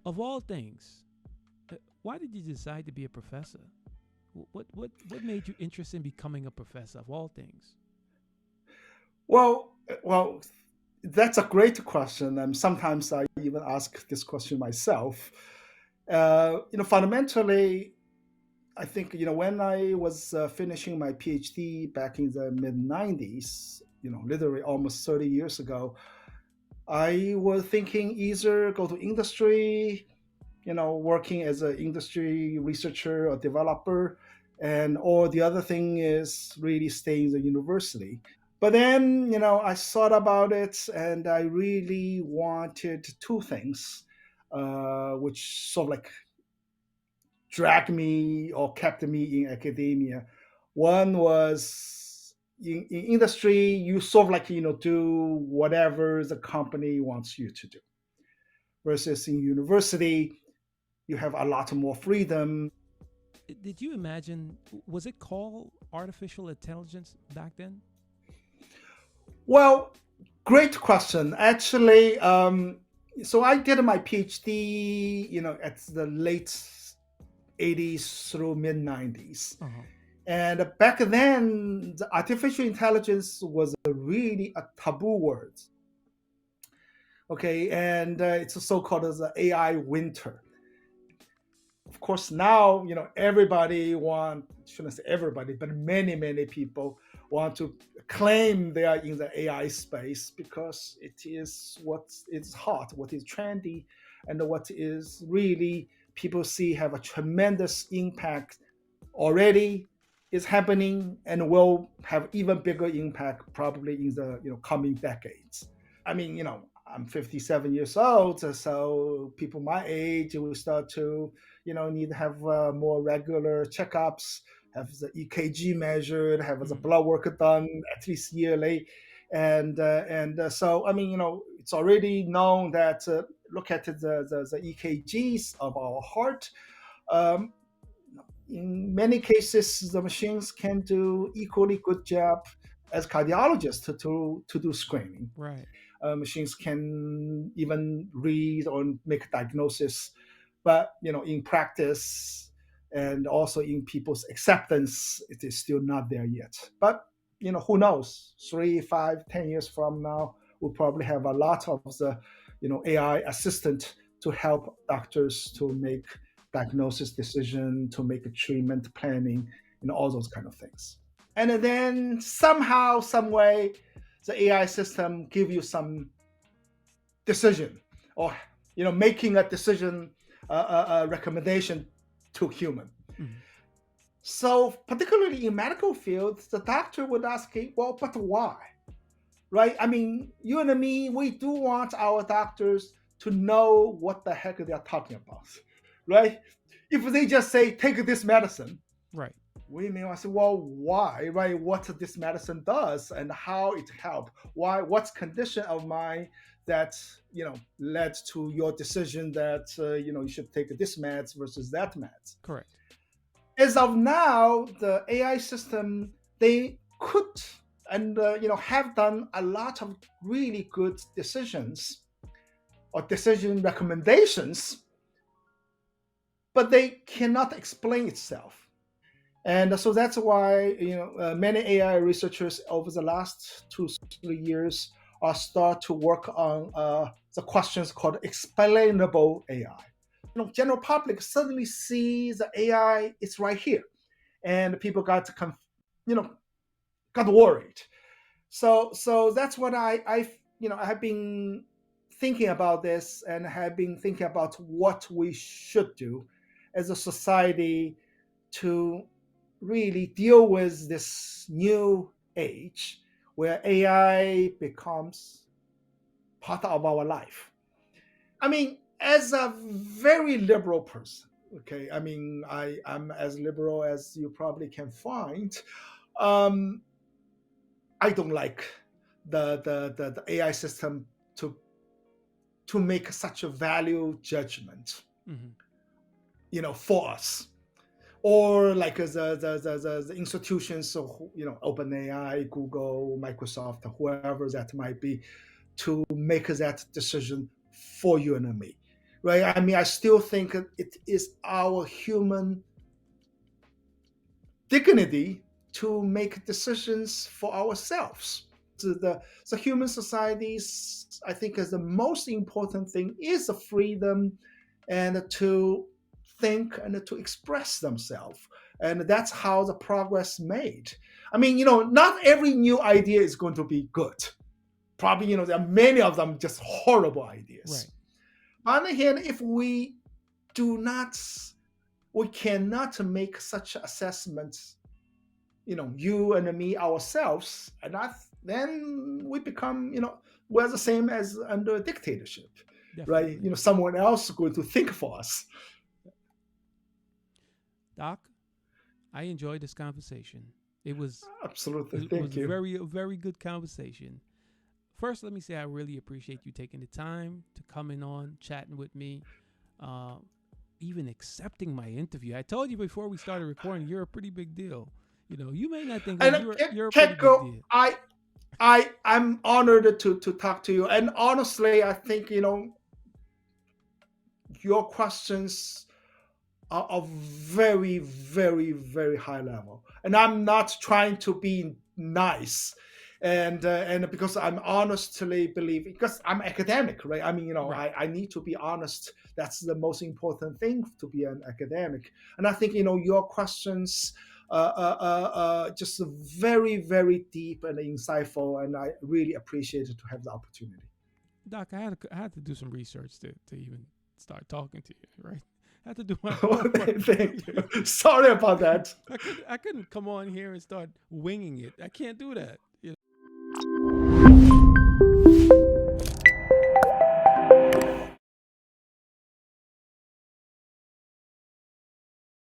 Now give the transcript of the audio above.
Of all things, why did you decide to be a professor? What made you interested in becoming a professor of all things? Well, that's a great question, and sometimes I even ask this question myself. Fundamentally, I think when I was finishing my PhD back in the mid '90s, literally almost 30 years ago, I was thinking either go to industry, working as an industry researcher or developer, and or the other thing is really stay in the university. But then, I thought about it and I really wanted two things, which sort of like dragged me or kept me in academia. One was in industry, you sort of like, do whatever the company wants you to do. Versus in university, you have a lot more freedom. Did you imagine? Was it called artificial intelligence back then? Well, great question. Actually, so I did my PhD, at the late '80s through mid '90s. Uh huh. And back then, the artificial intelligence was really a taboo word. Okay, and it's so-called as the AI winter. Of course, now everybody want shouldn't say everybody, but many people want to claim they are in the AI space because it is what is hot, what is trendy, and what is really people see have a tremendous impact already is happening and will have even bigger impact probably in the coming decades. I mean, I'm 57 years old, so people my age will start to, need to have more regular checkups, have the EKG measured, have the Mm-hmm. blood work done at least yearly, and so I mean, it's already known that look at the EKGs of our heart. Um, in many cases, the machines can do equally good job as cardiologists to do screening. Right. Machines can even read or make diagnosis, but in practice and also in people's acceptance, it is still not there yet. But who knows? 3, 5, 10 years from now, we'll probably have a lot of the AI assistant to help doctors to make diagnosis decision, to make a treatment planning, all those kind of things. And then somehow, some way, the AI system give you some decision or making a decision, recommendation to human. Mm-hmm. So particularly in medical fields, the doctor would ask, well, but why? Right? I mean, you and me, we do want our doctors to know what the heck they are talking about, right? If they just say take this medicine, Right. we may want to say, well, why, right? What this medicine does and how it help. Why? What's condition of mine that led to your decision that you should take this meds versus that meds. Correct. As of now, the AI system they could and have done a lot of really good decisions or decision recommendations, but they cannot explain itself. And so that's why many AI researchers over the last 2 3 years are start to work on the questions called explainable AI. General public suddenly sees the AI is right here, and people you know got worried. So that's what I have been thinking about this and have been thinking about what we should do as a society to really deal with this new age where AI becomes part of our life. I mean, as a very liberal person, okay, I mean, I'm as liberal as you probably can find. Um, I don't like the AI system to make such a value judgment, Mm-hmm. for us. Or like the institutions, so OpenAI, Google, Microsoft, whoever that might be, to make that decision for you and me. right? I mean, I still think it is our human dignity to make decisions for ourselves. The human societies, I think, is the most important thing is the freedom and to think and to express themselves. And that's how the progress made. I mean, not every new idea is going to be good. Probably, there are many of them just horrible ideas. Right. On the other hand, if we do not, we cannot make such assessments, you and me ourselves, and then we become, we're the same as under a dictatorship, Definitely. right? Someone else is going to think for us. Doc, I enjoyed this conversation. It was Absolutely. it was Thank you. a very good conversation. First, let me say I really appreciate you taking the time to coming on, chatting with me, uh, even accepting my interview. I told you before we started recording, you're a pretty big deal. You may not think, but And you're a pretty big Keiko, deal. I'm honored to talk to you. And honestly, I think, your questions are of very, very, very high level. And I'm not trying to be nice. And because I'm honestly believe, because I'm academic, right? I mean, Right. I need to be honest. That's the most important thing to be an academic. And I think, your questions just very, very deep and insightful. And I really appreciate it to have the opportunity. Doc, I had to do some research to even start talking to you, right? I had to do my homework. Thank you. Sorry about that. I couldn't come on here and start winging it. I can't do that.